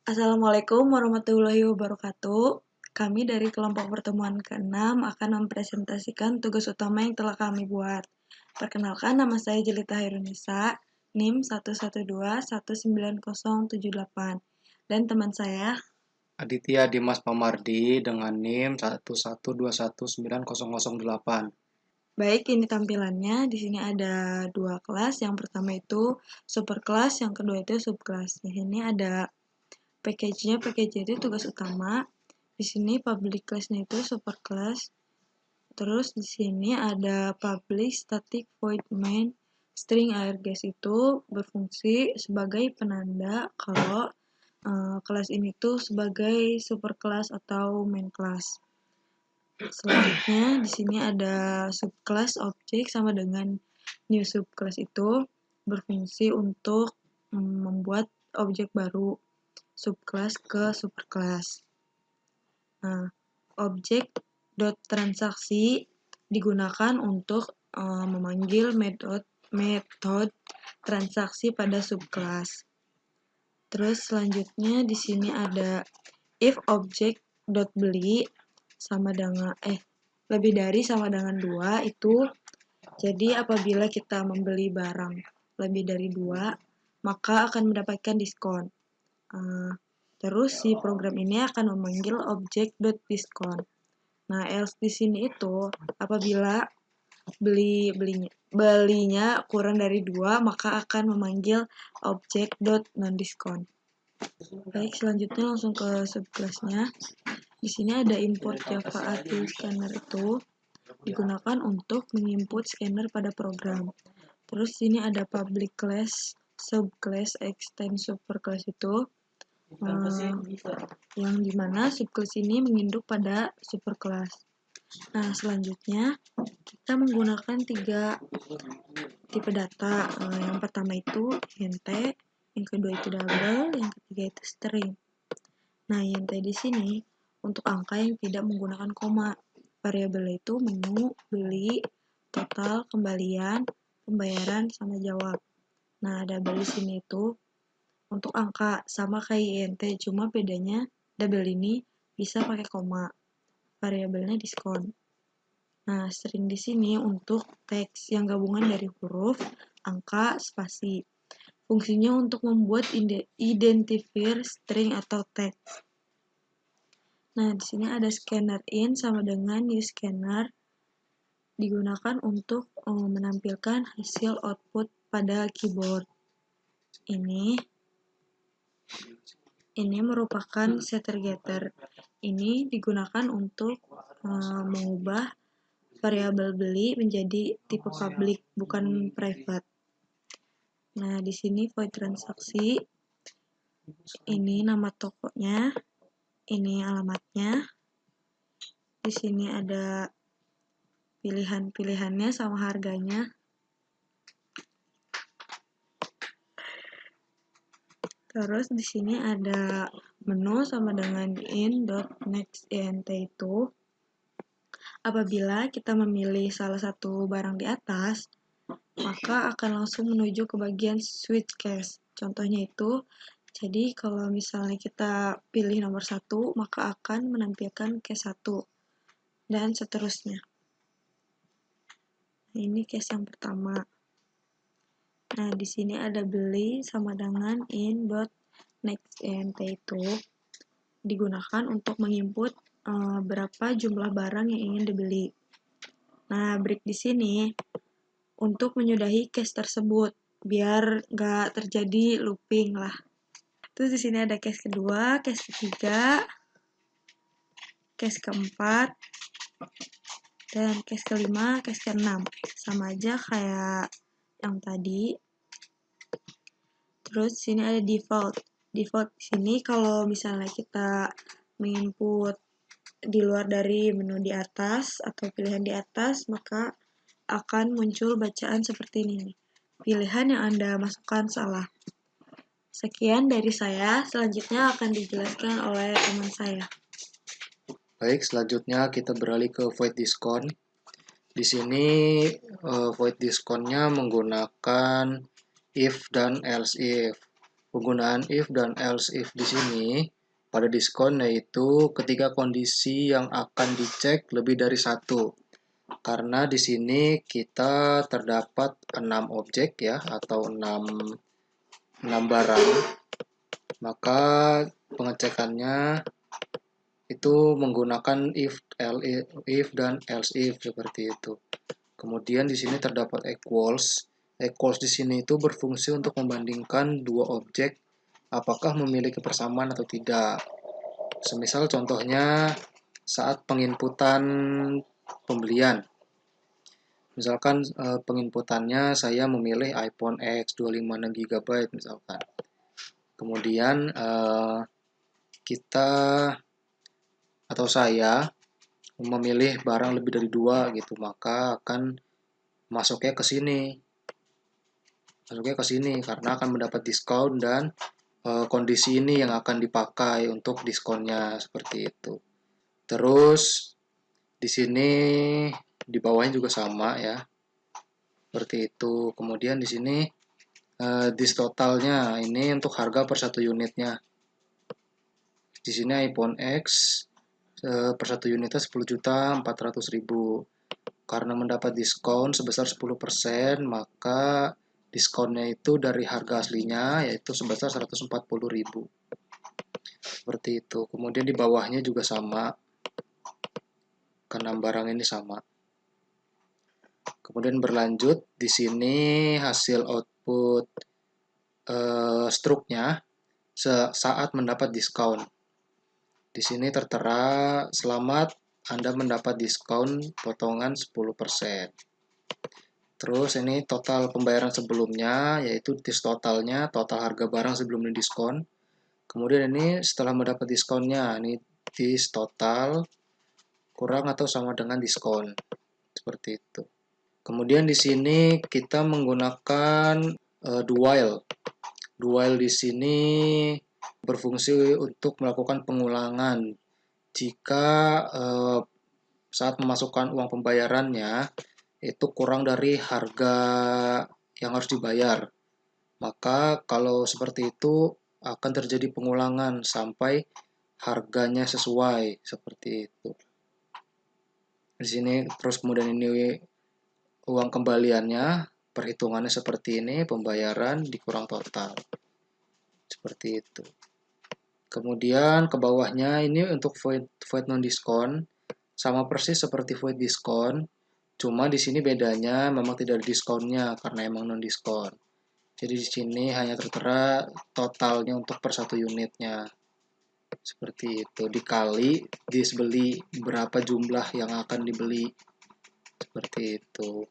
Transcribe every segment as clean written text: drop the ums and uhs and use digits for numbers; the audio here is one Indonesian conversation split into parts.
Assalamualaikum warahmatullahi wabarakatuh. Kami dari kelompok pertemuan ke-6 akan mempresentasikan tugas utama yang telah kami buat. Perkenalkan, nama saya Jelita Hairunisa, NIM 1121978. Dan teman saya, Aditya Dimas Pamardi dengan NIM 1121908. baik ini tampilannya. Di sini ada dua kelas. Yang pertama itu super kelas, yang kedua itu subkelas. Di sini ada package-nya. Package itu tugas utama. Di sini public class-nya itu super class. Terus di sini ada public static void main string air gas itu berfungsi sebagai penanda kalau kelas ini tuh sebagai super class atau main class. Selanjutnya di sini ada subclass object sama dengan new subclass itu berfungsi untuk membuat objek baru subclass ke superclass. Nah, objek transaksi digunakan untuk memanggil metode transaksi pada subclass. Terus selanjutnya di sini ada if object beli sama dengan lebih dari sama dengan 2 itu, jadi apabila kita membeli barang lebih dari 2 maka akan mendapatkan diskon. Terus si program ini akan memanggil objek.diskon. Nah, else di sini itu apabila belinya kurang dari 2 maka akan memanggil objek.nondiskon. Baik, selanjutnya langsung ke subclassnya. Di sini ada import Java API Scanner itu digunakan untuk menginput scanner pada program. Terus sini ada public class, subclass, extend superclass itu yang dimana subclass ini menginduk pada superclass. Nah, selanjutnya kita menggunakan 3 tipe data. Yang pertama itu int, yang kedua itu double, yang ketiga itu string. Nah, int di sini untuk angka yang tidak menggunakan koma. Variabel itu menu, beli, total, kembalian, pembayaran, sama jawab. Nah, double di sini itu untuk angka sama kayak int, cuma bedanya double ini bisa pakai koma. Variabelnya diskon. Nah, string di sini untuk teks yang gabungan dari huruf, angka, spasi. Fungsinya untuk membuat identifier string atau teks. Nah, di sini ada scanner in sama dengan new scanner digunakan untuk menampilkan hasil output pada keyboard. Ini merupakan setter getter. Ini digunakan untuk mengubah variabel beli menjadi tipe public, bukan private. Nah, di sini void transaksi. Ini nama tokonya, ini alamatnya. Di sini ada pilihan-pilihannya sama harganya. Terus di sini ada menu sama dengan in.nextEnt itu. Apabila kita memilih salah satu barang di atas, maka akan langsung menuju ke bagian switch case. Contohnya itu, jadi kalau misalnya kita pilih nomor 1, maka akan menampilkan case 1 dan seterusnya. Nah, ini case yang pertama. Nah, di sini ada beli sama dengan in.nextEnt itu digunakan untuk menginput berapa jumlah barang yang ingin dibeli. Nah, break di sini untuk menyudahi case tersebut biar nggak terjadi looping lah. Terus di sini ada case kedua, case ketiga, case keempat, dan case kelima, case keenam. Sama aja kayak yang tadi. Terus di sini ada default. Default di sini kalau misalnya kita menginput di luar dari menu di atas atau pilihan di atas, maka akan muncul bacaan seperti ini nih. Pilihan yang Anda masukkan salah. Sekian dari saya, selanjutnya akan dijelaskan oleh teman saya. Baik, selanjutnya kita beralih ke void diskon. Di sini void diskonnya menggunakan if dan else if. Penggunaan if dan else if di sini pada diskon yaitu ketika kondisi yang akan dicek lebih dari satu. Karena di sini kita terdapat 6 objek ya atau 6 barang, maka pengecekannya itu menggunakan if dan else if seperti itu. Kemudian di sini terdapat equals. Equals di sini itu berfungsi untuk membandingkan dua objek apakah memiliki persamaan atau tidak. Semisal contohnya saat penginputan pembelian. Misalkan penginputannya saya memilih iPhone X 256 GB misalkan. Kemudian kita atau saya memilih barang lebih dari dua gitu, maka akan masuknya ke sini. Masuknya ke sini karena akan mendapat diskon dan kondisi ini yang akan dipakai untuk diskonnya seperti itu. Terus di sini di bawahnya juga sama ya. Seperti itu. Kemudian di sini dis totalnya ini untuk harga per satu unitnya. Di sini iPhone X per satu unitnya 10.400.000. Karena mendapat diskon sebesar 10%, maka diskonnya itu dari harga aslinya yaitu sebesar 140.000. Seperti itu. Kemudian di bawahnya juga sama. Keenam barang ini sama. Kemudian berlanjut di sini hasil output struknya saat mendapat diskon. Di sini tertera selamat Anda mendapat diskon potongan 10%. Terus ini total pembayaran sebelumnya yaitu dis totalnya, total harga barang sebelum diskon. Kemudian ini setelah mendapat diskonnya, ini dis total kurang atau sama dengan diskon. Seperti itu. Kemudian di sini kita menggunakan do while. Do while di sini berfungsi untuk melakukan pengulangan jika saat memasukkan uang pembayarannya itu kurang dari harga yang harus dibayar. Maka kalau seperti itu akan terjadi pengulangan sampai harganya sesuai seperti itu. Di sini terus kemudian ini uang kembaliannya, perhitungannya seperti ini, pembayaran dikurang total. Seperti itu. Kemudian ke bawahnya ini untuk void non diskon sama persis seperti void diskon, cuma di sini bedanya memang tidak ada diskonnya karena emang non diskon. Jadi di sini hanya tertera totalnya untuk per satu unitnya. Seperti itu dikali disbeli berapa jumlah yang akan dibeli. Seperti itu.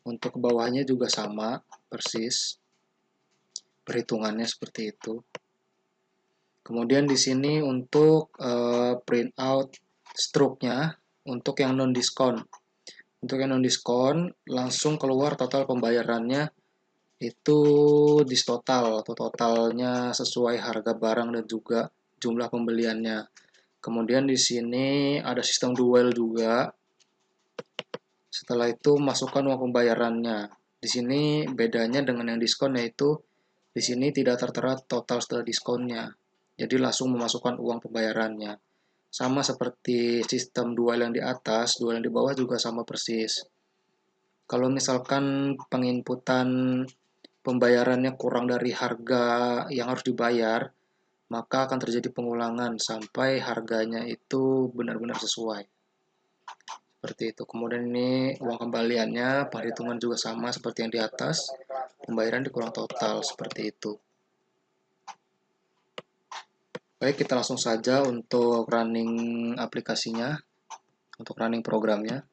Untuk bawahnya juga sama persis. Perhitungannya seperti itu. Kemudian di sini untuk print out struknya untuk yang non diskon. Untuk yang non diskon langsung keluar total pembayarannya itu dis total atau totalnya sesuai harga barang dan juga jumlah pembeliannya. Kemudian di sini ada sistem dual juga. Setelah itu masukkan uang pembayarannya. Di sini bedanya dengan yang diskon yaitu di sini tidak tertera total setelah diskonnya. Jadi langsung memasukkan uang pembayarannya. Sama seperti sistem dual yang di atas, dual yang di bawah juga sama persis. Kalau misalkan penginputan pembayarannya kurang dari harga yang harus dibayar, maka akan terjadi pengulangan sampai harganya itu benar-benar sesuai. Seperti itu. Kemudian ini uang kembaliannya, perhitungan juga sama seperti yang di atas. Pembayaran dikurang total, seperti itu. Baik, kita langsung saja untuk running aplikasinya, untuk running programnya.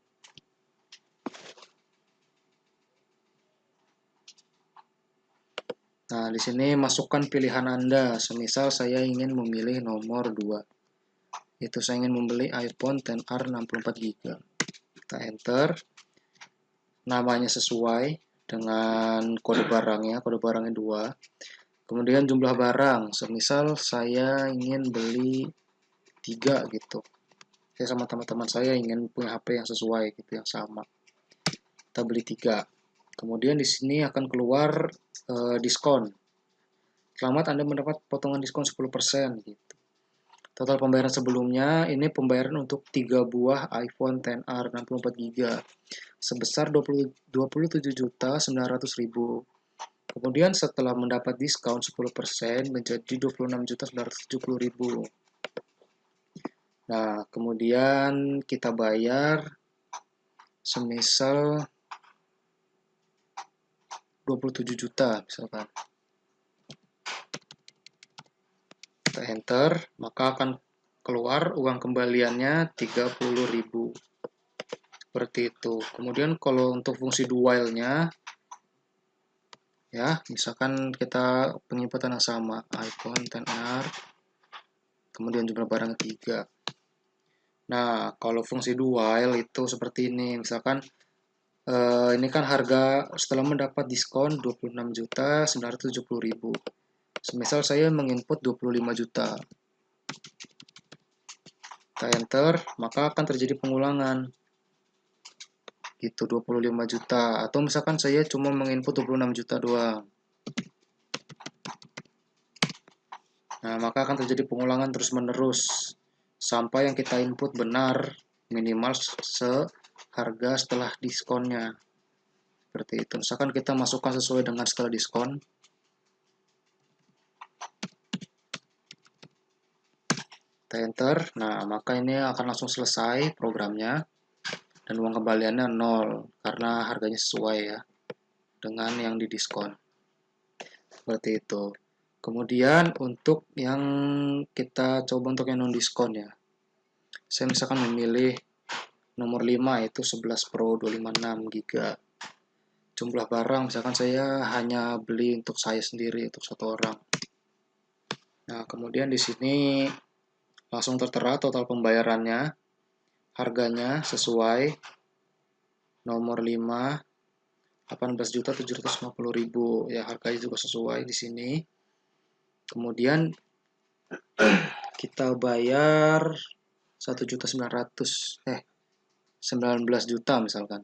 Nah, di sini masukkan pilihan Anda. Semisal saya ingin memilih nomor 2. Itu saya ingin membeli iPhone XR 64GB. Kita enter. Namanya sesuai dengan kode barangnya. Kode barangnya 2. Kemudian jumlah barang. Semisal saya ingin beli 3 gitu. Saya sama teman-teman saya ingin punya HP yang sesuai gitu, yang sama. Kita beli 3. Kemudian di sini akan keluar diskon. Selamat Anda mendapat potongan diskon 10% gitu. Total pembayaran sebelumnya ini pembayaran untuk 3 buah iPhone XR 64 GB sebesar 27.900.000. Kemudian setelah mendapat diskon 10% menjadi 26.970.000. Nah, kemudian kita bayar semisal 27 juta misalkan. Kita enter, maka akan keluar uang kembaliannya 30.000. Seperti itu. Kemudian kalau untuk fungsi do while-nya, ya, misalkan kita penginputan yang sama, iPhone XR, kemudian jumlah barang 3. Nah, kalau fungsi do while itu seperti ini, misalkan ini kan harga setelah mendapat diskon 26.970.000. Semisal saya menginput 25 juta. Kita enter, maka akan terjadi pengulangan. Gitu 25 juta. Atau misalkan saya cuma menginput 26 juta doang. Nah, maka akan terjadi pengulangan terus-menerus sampai yang kita input benar minimal seharga setelah diskonnya. Seperti itu. Misalkan kita masukkan sesuai dengan setelah diskon. Kita enter. Nah, maka ini akan langsung selesai programnya. Dan uang kembaliannya 0 karena harganya sesuai ya dengan yang didiskon. Seperti itu. Kemudian untuk yang kita coba untuk yang non diskon ya. Saya misalkan memilih nomor 5 yaitu 11 Pro 256 GB. Jumlah barang misalkan saya hanya beli untuk saya sendiri, untuk satu orang. Nah, kemudian di sini langsung tertera total pembayarannya. Harganya sesuai nomor 5 18.750.000 ya, harganya juga sesuai di sini. Kemudian kita bayar 19 juta misalkan.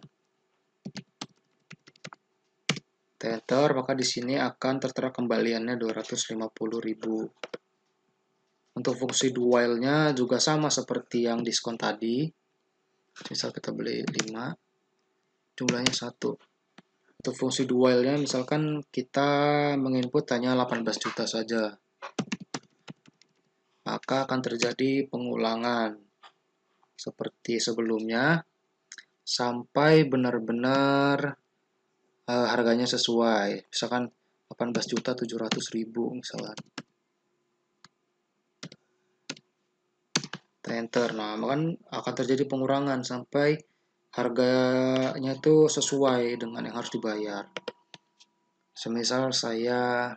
Enter, maka di sini akan tertera kembaliannya 250.000. Untuk fungsi do while-nya juga sama seperti yang diskon tadi. Misal kita beli 5, jumlahnya 1. Untuk fungsi do while-nya misalkan kita menginput hanya 18 juta saja. Maka akan terjadi pengulangan seperti sebelumnya sampai benar-benar harganya sesuai. Misalkan 18.700.000 misalkan. Kita enter. Nah, akan terjadi pengurangan sampai harganya itu sesuai dengan yang harus dibayar. Semisal saya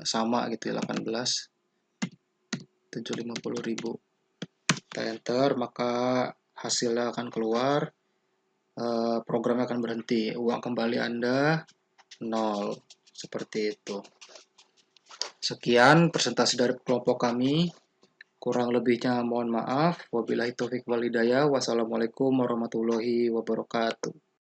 sama gitu ya, 18.750.000. Kita enter, maka hasilnya akan keluar, programnya akan berhenti, uang kembali Anda 0. Seperti itu. Sekian presentasi dari kelompok kami. Kurang lebihnya mohon maaf. Wabillahi taufiq wal hidayah. Wassalamualaikum warahmatullahi wabarakatuh.